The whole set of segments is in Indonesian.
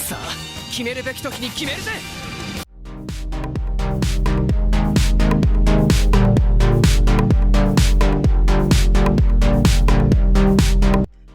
さあ決めるべき時に決めるぜ。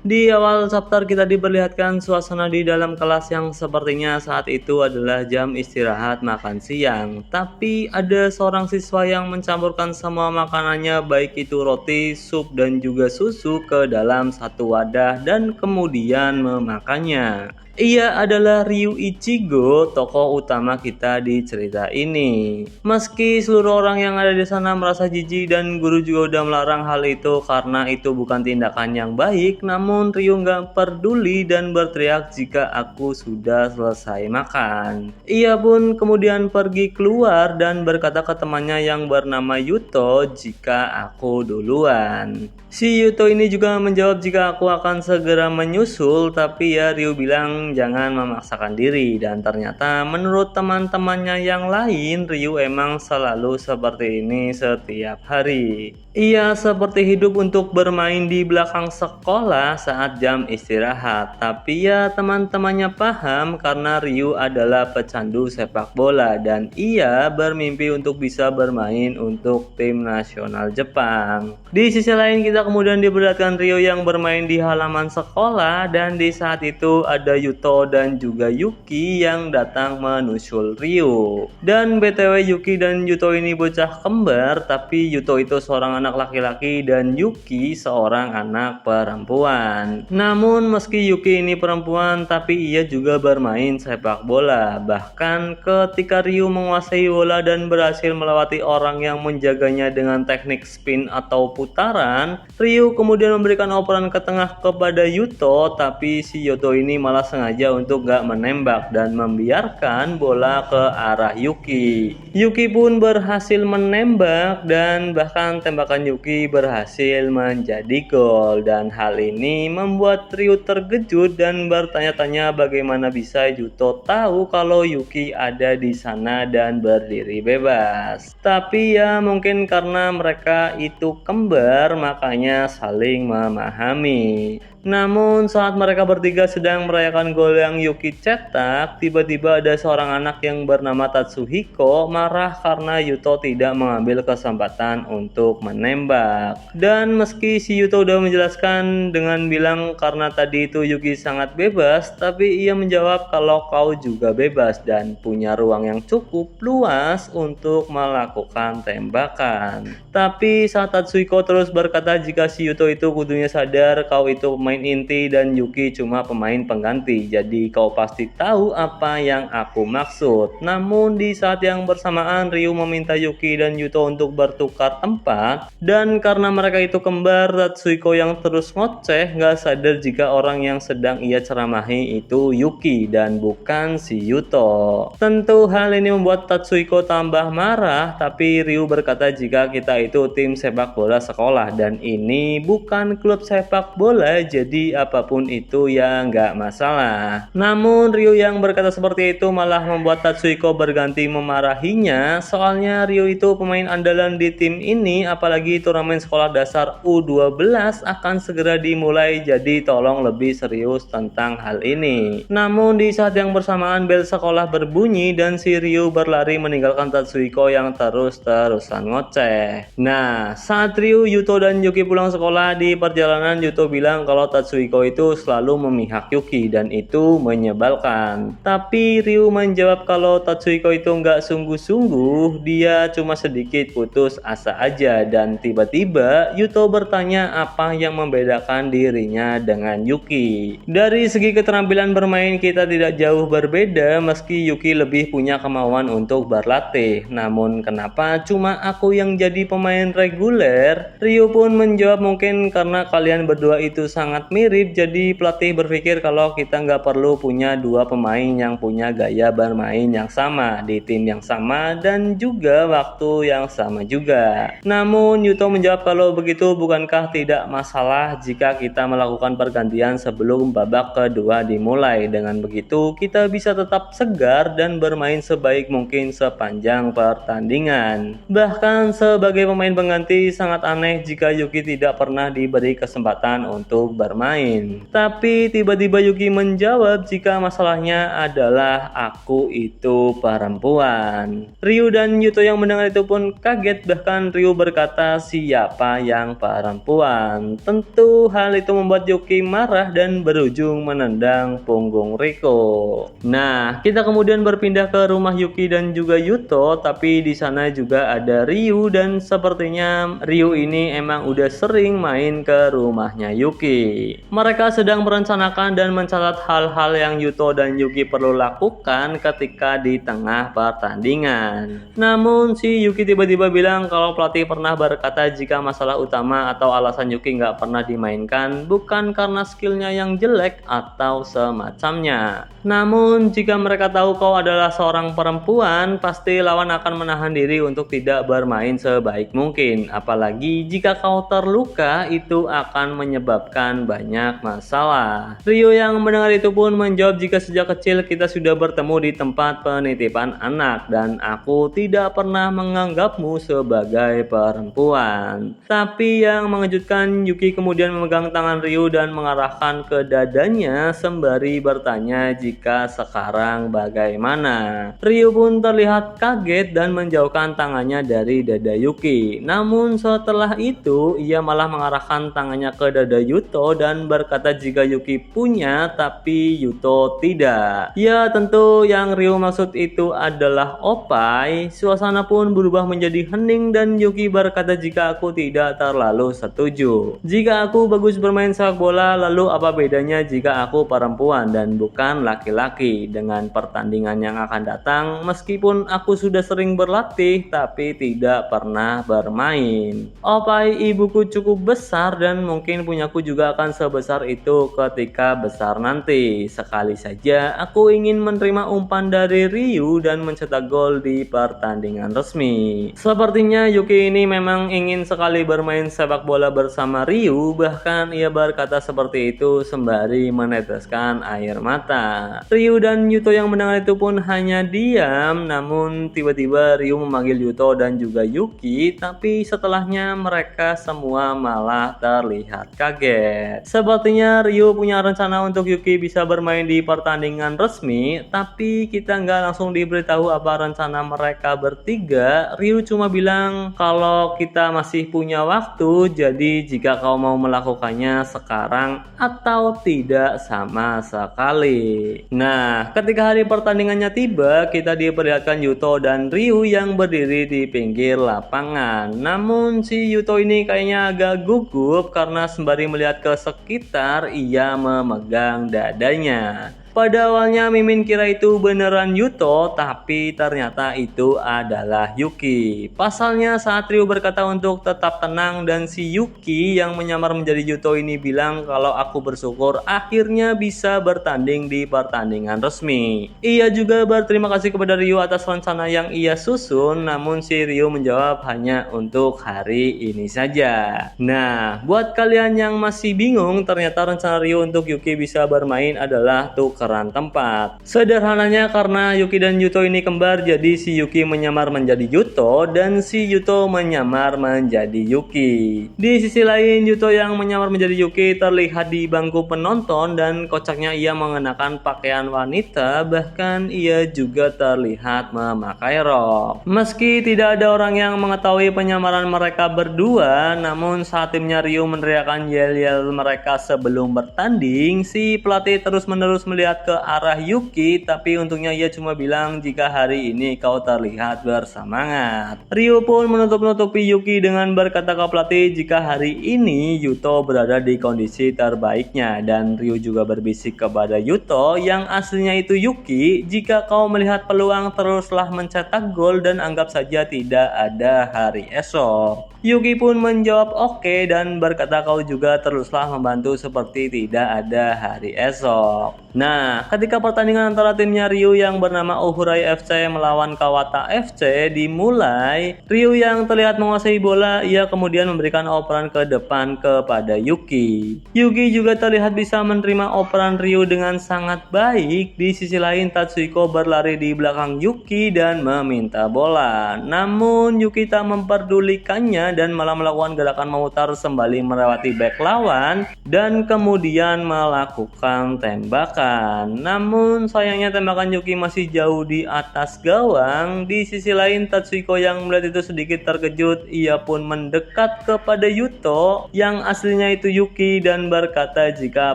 Di awal chapter kita diperlihatkan suasana di dalam kelas yang sepertinya saat itu adalah jam istirahat makan siang. Tapi ada seorang siswa yang mencampurkan semua makanannya baik itu roti, sup dan juga susu ke dalam satu wadah dan kemudian memakannya. Ia adalah Ryu Ichigo, tokoh utama kita di cerita ini. Meski seluruh orang yang ada di sana merasa jijik dan guru juga udah melarang hal itu karena itu bukan tindakan yang baik, namun Ryu nggak peduli dan berteriak jika aku sudah selesai makan. Ia pun kemudian pergi keluar dan berkata ke temannya yang bernama Yuto jika aku duluan. Si Yuto ini juga menjawab jika aku akan segera menyusul, tapi ya Ryu bilang jangan memaksakan diri, dan ternyata menurut teman-temannya yang lain Ryu emang selalu seperti ini setiap hari. Ia seperti hidup untuk bermain di belakang sekolah saat jam istirahat, tapi ya teman-temannya paham karena Ryu adalah pecandu sepak bola dan ia bermimpi untuk bisa bermain untuk tim nasional Jepang. Di sisi lain kita kemudian diperlihatkan Ryu yang bermain di halaman sekolah dan di saat itu ada Yuto dan juga Yuki yang datang menyusul Ryu. Dan BTW Yuki dan Yuto ini bocah kembar, tapi Yuto itu seorang anak laki-laki dan Yuki seorang anak perempuan. Namun meski Yuki ini perempuan tapi ia juga bermain sepak bola. Bahkan ketika Ryu menguasai bola dan berhasil melewati orang yang menjaganya dengan teknik spin atau putaran, Ryu kemudian memberikan operan ke tengah kepada Yuto, tapi si Yuto ini malah sengaja untuk gak menembak dan membiarkan bola ke arah Yuki. Yuki pun berhasil menembak dan bahkan tembakan Yuki berhasil menjadi gol, dan hal ini membuat Ryu terkejut dan bertanya-tanya bagaimana bisa Yuto tahu kalau Yuki ada di sana dan berdiri bebas. Tapi ya mungkin karena mereka itu kembar makanya saling memahami. Namun saat mereka bertiga sedang merayakan gol yang Yuki cetak, tiba-tiba ada seorang anak yang bernama Tatsuhiko marah karena Yuto tidak mengambil kesempatan untuk menembak. Dan meski si Yuto udah menjelaskan dengan bilang karena tadi itu Yuki sangat bebas, tapi ia menjawab kalau kau juga bebas dan punya ruang yang cukup luas untuk melakukan tembakan. Tapi saat Tatsuhiko terus berkata jika si Yuto itu kudunya sadar kau itu pemain inti dan Yuki cuma pemain pengganti, jadi kau pasti tahu apa yang aku maksud. Namun di saat yang bersamaan Ryu meminta Yuki dan Yuto untuk bertukar tempat, dan karena mereka itu kembar, Tatsuhiko yang terus ngoceh gak sadar jika orang yang sedang ia ceramahi itu Yuki dan bukan si Yuto. Tentu hal ini membuat Tatsuhiko tambah marah, tapi Ryu berkata jika kita itu tim sepak bola sekolah dan ini bukan klub sepak bola, jadi apapun itu ya nggak masalah. Namun Ryu yang berkata seperti itu malah membuat Tatsuhiko berganti memarahinya, soalnya Ryu itu pemain andalan di tim ini, apalagi turnamen sekolah dasar U12 akan segera dimulai, jadi tolong lebih serius tentang hal ini. Namun di saat yang bersamaan bel sekolah berbunyi dan si Ryu berlari meninggalkan Tatsuhiko yang terus-terusan ngoceh. Nah, saat Ryu, Yuto dan Yuki pulang sekolah, di perjalanan Yuto bilang kalau Tatsuhiko itu selalu memihak Yuki dan itu menyebalkan. Tapi Ryu menjawab kalau Tatsuhiko itu nggak sungguh-sungguh, dia cuma sedikit putus asa aja. Dan tiba-tiba Yuto bertanya apa yang membedakan dirinya dengan Yuki. Dari segi keterampilan bermain kita tidak jauh berbeda, meski Yuki lebih punya kemauan untuk berlatih. Namun kenapa cuma aku yang jadi pemain reguler? Ryu pun menjawab mungkin karena kalian berdua itu sangat mirip, jadi pelatih berpikir kalau kita nggak perlu punya dua pemain yang punya gaya bermain yang sama di tim yang sama dan juga waktu yang sama juga. Namun Yuto menjawab kalau begitu bukankah tidak masalah jika kita melakukan pergantian sebelum babak kedua dimulai. Dengan begitu kita bisa tetap segar dan bermain sebaik mungkin sepanjang pertandingan. Bahkan sebagai pemain pengganti sangat aneh jika Yuki tidak pernah diberi kesempatan untuk bermain. Tapi tiba-tiba Yuki menjawab jika masalahnya adalah aku itu perempuan. Ryu dan Yuto yang mendengar itu pun kaget, bahkan Ryu berkata siapa yang perempuan. Tentu hal itu membuat Yuki marah dan berujung menendang punggung Riko. Nah, kita kemudian berpindah ke rumah Yuki dan juga Yuto, tapi di sana juga ada Ryu dan sepertinya Ryu ini emang udah sering main ke rumahnya Yuki. Mereka sedang merencanakan dan mencatat hal-hal yang Yuto dan Yuki perlu lakukan ketika di tengah pertandingan. Namun si Yuki tiba-tiba bilang kalau pelatih pernah berkata jika masalah utama atau alasan Yuki nggak pernah dimainkan bukan karena skillnya yang jelek atau semacamnya. Namun jika mereka tahu kau adalah seorang perempuan, pasti lawan akan menahan diri untuk tidak bermain sebaik mungkin. Apalagi jika kau terluka, itu akan menyebabkan banyak masalah. Ryo yang mendengar itu pun menjawab jika sejak kecil kita sudah bertemu di tempat penitipan anak dan aku tidak pernah menganggapmu sebagai perempuan. Tapi yang mengejutkan, Yuki kemudian memegang tangan Ryo dan mengarahkan ke dadanya sembari bertanya jika sekarang bagaimana. Ryo pun terlihat kaget dan menjauhkan tangannya dari dada Yuki. Namun setelah itu ia malah mengarahkan tangannya ke dada Yuto dan berkata jika Yuki punya tapi Yuto tidak. Ya tentu yang Ryo maksud itu adalah opai. Suasana pun berubah menjadi hening dan Yuki berkata jika aku tidak terlalu setuju. Jika aku bagus bermain sepak bola, lalu apa bedanya jika aku perempuan dan bukan laki-laki? Dengan pertandingan yang akan datang, meskipun aku sudah sering berlatih tapi tidak pernah bermain. Opai ibuku cukup besar dan mungkin punyaku juga akan sebesar itu ketika besar nanti. Sekali saja aku ingin menerima umpan dari Ryu dan mencetak gol di pertandingan resmi. Sepertinya Yuki ini memang ingin sekali bermain sepak bola bersama Ryu, bahkan ia berkata seperti itu sembari meneteskan air mata. Ryu dan Yuto yang mendengar itu pun hanya diam, namun tiba-tiba Ryu memanggil Yuto dan juga Yuki, tapi setelahnya mereka semua malah terlihat kaget. Sepertinya Ryu punya rencana untuk Yuki bisa bermain di pertandingan resmi, tapi kita nggak langsung diberitahu apa rencana mereka bertiga. Ryu cuma bilang kalau kita masih punya waktu, jadi jika kau mau melakukannya sekarang atau tidak sama sekali. Nah, ketika hari pertandingannya tiba, kita diperlihatkan Yuto dan Ryu yang berdiri di pinggir lapangan. Namun si Yuto ini kayaknya agak gugup karena sembari melihat ke sekitar, ia memegang dadanya. Pada awalnya Mimin kira itu beneran Yuto, tapi ternyata itu adalah Yuki. Pasalnya saat Ryu berkata untuk tetap tenang dan si Yuki yang menyamar menjadi Yuto ini bilang kalau aku bersyukur akhirnya bisa bertanding di pertandingan resmi. Ia juga berterima kasih kepada Ryu atas rencana yang ia susun, namun si Ryu menjawab hanya untuk hari ini saja. Nah, buat kalian yang masih bingung, ternyata rencana Ryu untuk Yuki bisa bermain adalah tukeran tempat. Sederhananya karena Yuki dan Yuto ini kembar, jadi si Yuki menyamar menjadi Yuto dan si Yuto menyamar menjadi Yuki. Di sisi lain, Yuto yang menyamar menjadi Yuki terlihat di bangku penonton dan kocaknya ia mengenakan pakaian wanita, bahkan ia juga terlihat memakai rok. Meski tidak ada orang yang mengetahui penyamaran mereka berdua, namun saat timnya Ryu meneriakkan yel-yel mereka sebelum bertanding, si pelatih terus-menerus melihat ke arah Yuki, tapi untungnya ia cuma bilang jika hari ini kau terlihat bersemangat. Ryu pun menutup-nutupi Yuki dengan berkata ke pelatih jika hari ini Yuto berada di kondisi terbaiknya, dan Ryu juga berbisik kepada Yuto yang aslinya itu Yuki, jika kau melihat peluang teruslah mencetak gol dan anggap saja tidak ada hari esok. Yuki pun menjawab oke dan berkata kau juga teruslah membantu seperti tidak ada hari esok. Nah, ketika pertandingan antara timnya Ryu yang bernama Ohurai FC melawan Kawata FC dimulai, Ryu yang terlihat menguasai bola, ia kemudian memberikan operan ke depan kepada Yuki. Yuki juga terlihat bisa menerima operan Ryu dengan sangat baik. Di sisi lain, Tatsuhiko berlari di belakang Yuki dan meminta bola. Namun Yuki tak memperdulikannya dirinya dan malah melakukan gerakan memutar sembali melewati back lawan dan kemudian melakukan tembakan. Namun sayangnya tembakan Yuki masih jauh di atas gawang. Di sisi lain Tatsuhiko yang melihat itu sedikit terkejut. Ia pun mendekat kepada Yuto yang aslinya itu Yuki dan berkata, jika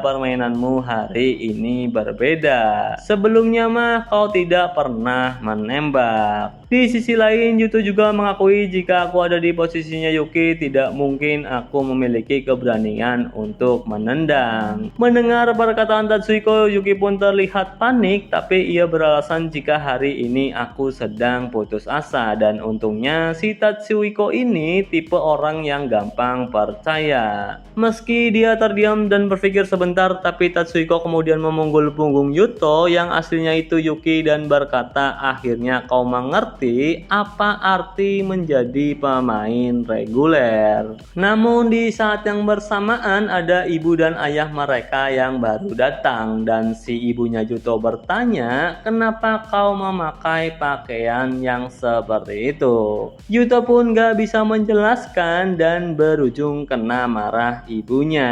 permainanmu hari ini berbeda. Sebelumnya mah kau tidak pernah menembak. Di sisi lain, Yuto juga mengakui jika aku ada di posisinya Yuki, tidak mungkin aku memiliki keberanian untuk menendang. Mendengar perkataan Tatsuhiko, Yuki pun terlihat panik, tapi ia beralasan jika hari ini aku sedang putus asa. Dan untungnya si Tatsuhiko ini tipe orang yang gampang percaya. Meski dia terdiam dan berpikir sebentar, tapi Tatsuhiko kemudian memunggul punggung Yuto yang aslinya itu Yuki dan berkata, akhirnya kau mengerti apa arti menjadi pemain reguler. Namun di saat yang bersamaan ada ibu dan ayah mereka yang baru datang dan si ibunya Yuto bertanya, kenapa kau memakai pakaian yang seperti itu? Yuto pun gak bisa menjelaskan dan berujung kena marah ibunya.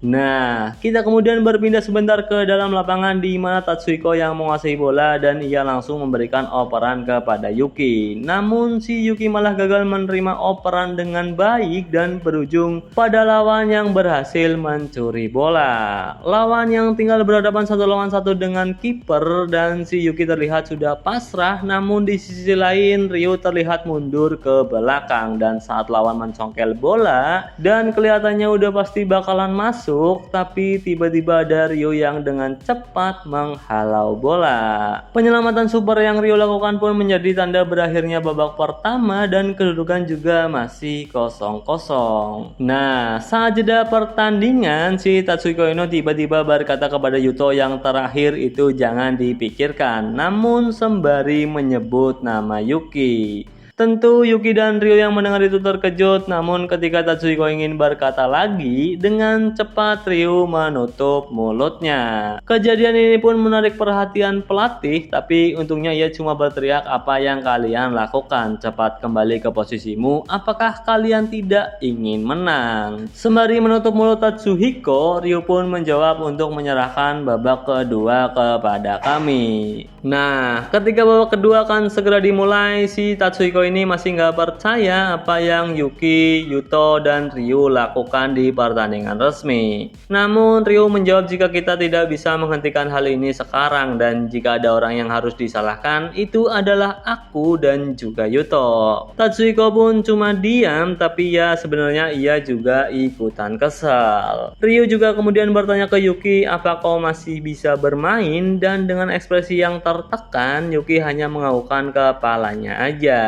Nah, kita kemudian berpindah sebentar ke dalam lapangan di mana Tatsuhiko yang menguasai bola dan ia langsung memberikan operan kepada Yuki. Namun si Yuki malah gagal menerima operan dengan baik dan berujung pada lawan yang berhasil mencuri bola. Lawan yang tinggal berhadapan satu lawan satu dengan kiper dan si Yuki terlihat sudah pasrah, namun di sisi lain Ryu terlihat mundur ke belakang dan saat lawan mencongkel bola dan kelihatannya udah pasti bakalan masuk, tapi tiba-tiba ada Ryu yang dengan cepat menghalau bola. Penyelamatan super yang Ryu lakukan pun menjadi tanda berakhirnya babak pertama dan kedudukan juga masih 0-0. Nah, saat jeda pertandingan si Tatsuhiko Ino tiba-tiba berkata kepada Yuto yang terakhir itu jangan dipikirkan, namun sembari menyebut nama Yuki. Tentu Yuki dan Ryu yang mendengar itu terkejut, namun ketika Tatsuhiko ingin berkata lagi, dengan cepat Ryu menutup mulutnya. Kejadian ini pun menarik perhatian pelatih, tapi untungnya ia cuma berteriak, apa yang kalian lakukan? Cepat kembali ke posisimu, apakah kalian tidak ingin menang? Sembari menutup mulut Tatsuhiko, Ryu pun menjawab untuk menyerahkan babak kedua kepada kami. Nah, ketika babak kedua akan segera dimulai, si Tatsuhiko ini masih nggak percaya apa yang Yuki, Yuto, dan Ryu lakukan di pertandingan resmi. Namun Ryu menjawab jika kita tidak bisa menghentikan hal ini sekarang dan jika ada orang yang harus disalahkan itu adalah aku dan juga Yuto. Tatsuhiko pun cuma diam, tapi ya sebenarnya ia juga ikutan kesal. Ryu juga kemudian bertanya ke Yuki, apa kau masih bisa bermain? Dan dengan ekspresi yang tertekan, Yuki hanya menganggukkan kepalanya aja.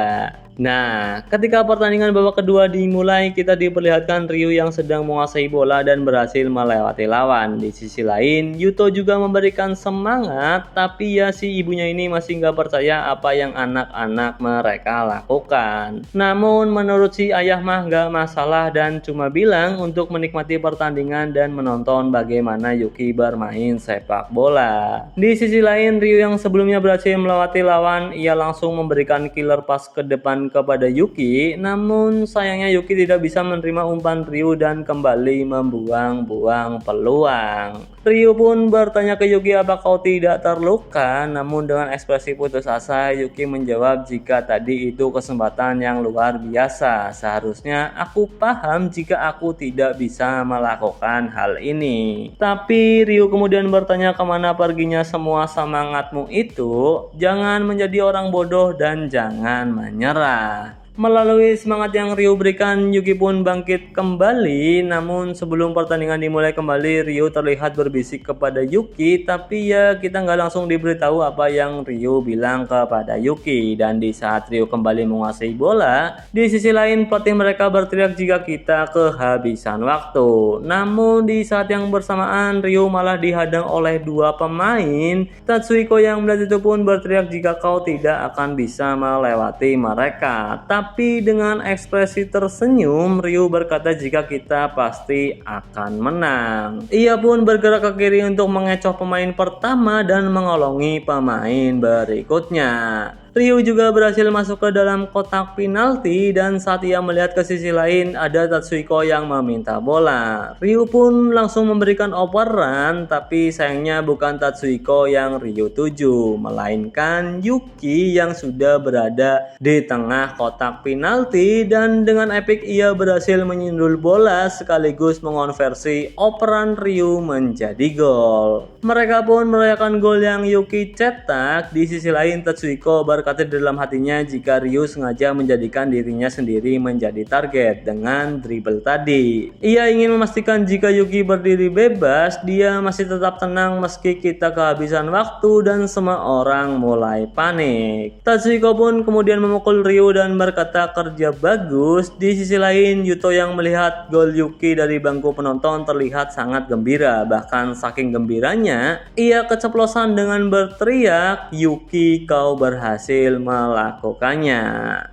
Nah, ketika pertandingan babak kedua dimulai, kita diperlihatkan Ryu yang sedang menguasai bola dan berhasil melewati lawan. Di sisi lain, Yuto juga memberikan semangat, tapi ya si ibunya ini masih nggak percaya apa yang anak-anak mereka lakukan. Namun menurut si ayah mah nggak masalah dan cuma bilang untuk menikmati pertandingan dan menonton bagaimana Yuki bermain sepak bola. Di sisi lain, Ryu yang sebelumnya berhasil melewati lawan, ia langsung memberikan killer pass ke depan kepada Yuki, namun sayangnya Yuki tidak bisa menerima umpan Ryu dan kembali membuang-buang peluang. Ryu pun bertanya ke Yuki, apa kau tidak terluka? Namun dengan ekspresi putus asa, Yuki menjawab jika tadi itu kesempatan yang luar biasa. Seharusnya aku paham jika aku tidak bisa melakukan hal ini. Tapi Ryu kemudian bertanya kemana perginya semua semangatmu itu? Jangan menjadi orang bodoh dan jangan menyerah. Melalui semangat yang Ryu berikan, Yuki pun bangkit kembali. Namun sebelum pertandingan dimulai kembali, Ryu terlihat berbisik kepada Yuki, tapi ya kita nggak langsung diberitahu apa yang Ryu bilang kepada Yuki. Dan di saat Ryu kembali menguasai bola, di sisi lain pelatih mereka berteriak jika kita kehabisan waktu. Namun di saat yang bersamaan, Ryu malah dihadang oleh dua pemain. Tatsuhiko yang melihat itu pun berteriak jika kau tidak akan bisa melewati mereka. Tapi dengan ekspresi tersenyum, Ryu berkata jika kita pasti akan menang. Ia pun bergerak ke kiri untuk mengecoh pemain pertama dan mengolongi pemain berikutnya. Ryu juga berhasil masuk ke dalam kotak penalti dan saat ia melihat ke sisi lain ada Tatsuhiko yang meminta bola. Ryu pun langsung memberikan operan, tapi sayangnya bukan Tatsuhiko yang Ryu tuju, melainkan Yuki yang sudah berada di tengah kotak penalti dan dengan epik ia berhasil menyundul bola sekaligus mengonversi operan Ryu menjadi gol. Mereka pun merayakan gol yang Yuki cetak. Di sisi lain Tatsuhiko berkata di dalam hatinya jika Ryu sengaja menjadikan dirinya sendiri menjadi target dengan dribble tadi. Ia ingin memastikan jika Yuki berdiri bebas, dia masih tetap tenang meski kita kehabisan waktu dan semua orang mulai panik. Tatsuhiko pun kemudian memukul Ryu dan berkata kerja bagus. Di sisi lain Yuto yang melihat gol Yuki dari bangku penonton terlihat sangat gembira. Bahkan saking gembiranya, ia keceplosan dengan berteriak, "Yuki, kau berhasil melakukannya."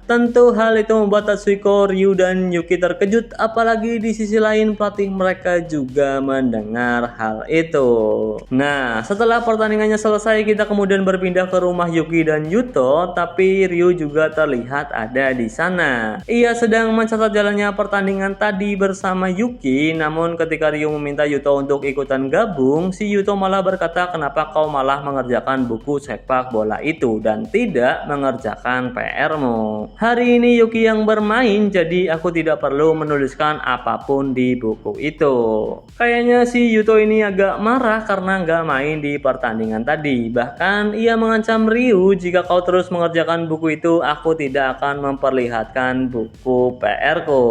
Tentu hal itu membuat Tatsuhiko, Ryu, dan Yuki terkejut, apalagi di sisi lain pelatih mereka juga mendengar hal itu. Nah, setelah pertandingannya selesai, kita kemudian berpindah ke rumah Yuki dan Yuto, tapi Ryu juga terlihat ada di sana. Ia sedang mencatat jalannya pertandingan tadi bersama Yuki, namun ketika Ryu meminta Yuto untuk ikutan gabung, si Yuto malah berkata, "Kenapa kau malah mengerjakan buku sepak bola itu dan tidak mengerjakan PR-mu? Hari ini Yuki yang bermain, jadi aku tidak perlu menuliskan apapun di buku itu." Kayaknya si Yuto ini agak marah karena nggak main di pertandingan tadi. Bahkan ia mengancam Ryu, "Jika kau terus mengerjakan buku itu, aku tidak akan memperlihatkan buku PR-ku."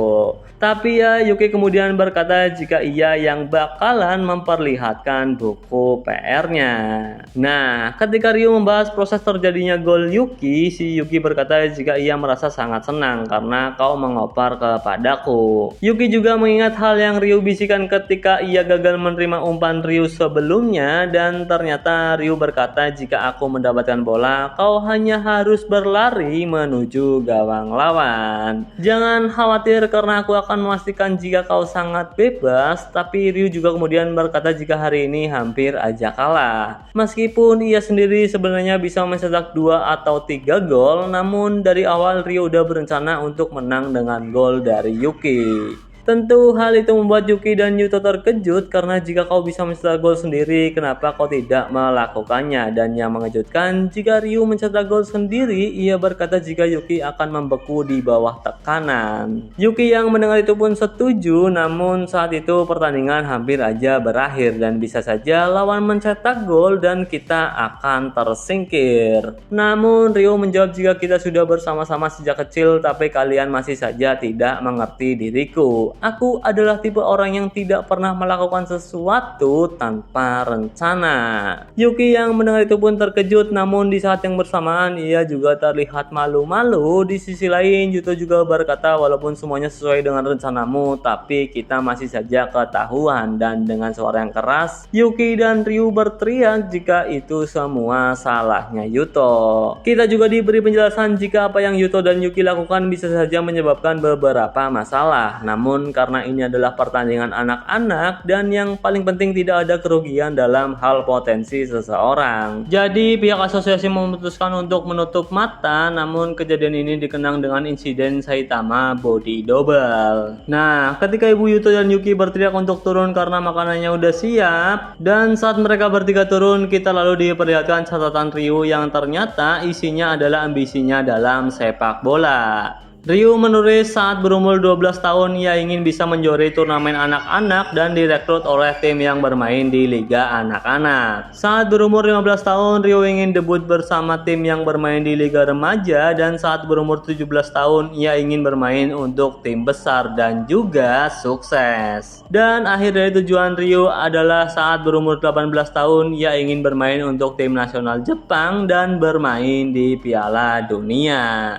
Tapi ya Yuki kemudian berkata jika ia yang bakalan memperlihatkan buku PR-nya. Nah, ketika Ryu membahas proses terjadinya gol Yuki, si Yuki berkata jika ia merasa sangat senang karena kau mengoper kepadaku. Yuki juga mengingat hal yang Ryu bisikan ketika ia gagal menerima umpan Ryu sebelumnya, dan ternyata Ryu berkata jika aku mendapatkan bola, kau hanya harus berlari menuju gawang lawan. Jangan khawatir karena aku akan memastikan jika kau sangat bebas. Tapi Ryu juga kemudian berkata jika hari ini hampir aja kalah. Meskipun ia sendiri sebenarnya bisa mencetak 2 atau 3 gol, namun dari awal Ryu udah berencana untuk menang dengan gol dari Yuki. Tentu hal itu membuat Yuki dan Yuto terkejut karena jika kau bisa mencetak gol sendiri, kenapa kau tidak melakukannya? Dan yang mengejutkan, jika Ryu mencetak gol sendiri, ia berkata jika Yuki akan membeku di bawah tekanan. Yuki yang mendengar itu pun setuju, namun saat itu pertandingan hampir aja berakhir dan bisa saja lawan mencetak gol dan kita akan tersingkir. Namun Ryu menjawab jika kita sudah bersama-sama sejak kecil tapi kalian masih saja tidak mengerti diriku. Aku adalah tipe orang yang tidak pernah melakukan sesuatu tanpa rencana. Yuki yang mendengar itu pun terkejut, namun di saat yang bersamaan ia juga terlihat malu-malu. Di sisi lain Yuto juga berkata walaupun semuanya sesuai dengan rencanamu, tapi kita masih saja ketahuan. Dan dengan suara yang keras Yuki dan Ryu berteriak jika itu semua salahnya Yuto. Kita juga diberi penjelasan jika apa yang Yuto dan Yuki lakukan bisa saja menyebabkan beberapa masalah. Namun karena ini adalah pertandingan anak-anak dan yang paling penting tidak ada kerugian dalam hal potensi seseorang. Jadi pihak asosiasi memutuskan untuk menutup mata, namun kejadian ini dikenang dengan insiden Saitama Body Double. Nah, ketika Ibu Yuto dan Yuki berteriak untuk turun karena makanannya udah siap, dan saat mereka bertiga turun, kita lalu diperlihatkan catatan Ryu yang ternyata isinya adalah ambisinya dalam sepak bola. Ryu menulis saat berumur 12 tahun ia ingin bisa menjuarai turnamen anak-anak dan direkrut oleh tim yang bermain di Liga Anak-anak. Saat berumur 15 tahun Ryu ingin debut bersama tim yang bermain di Liga Remaja, dan saat berumur 17 tahun ia ingin bermain untuk tim besar dan juga sukses. Dan akhir dari tujuan Ryu adalah saat berumur 18 tahun ia ingin bermain untuk tim nasional Jepang dan bermain di Piala Dunia.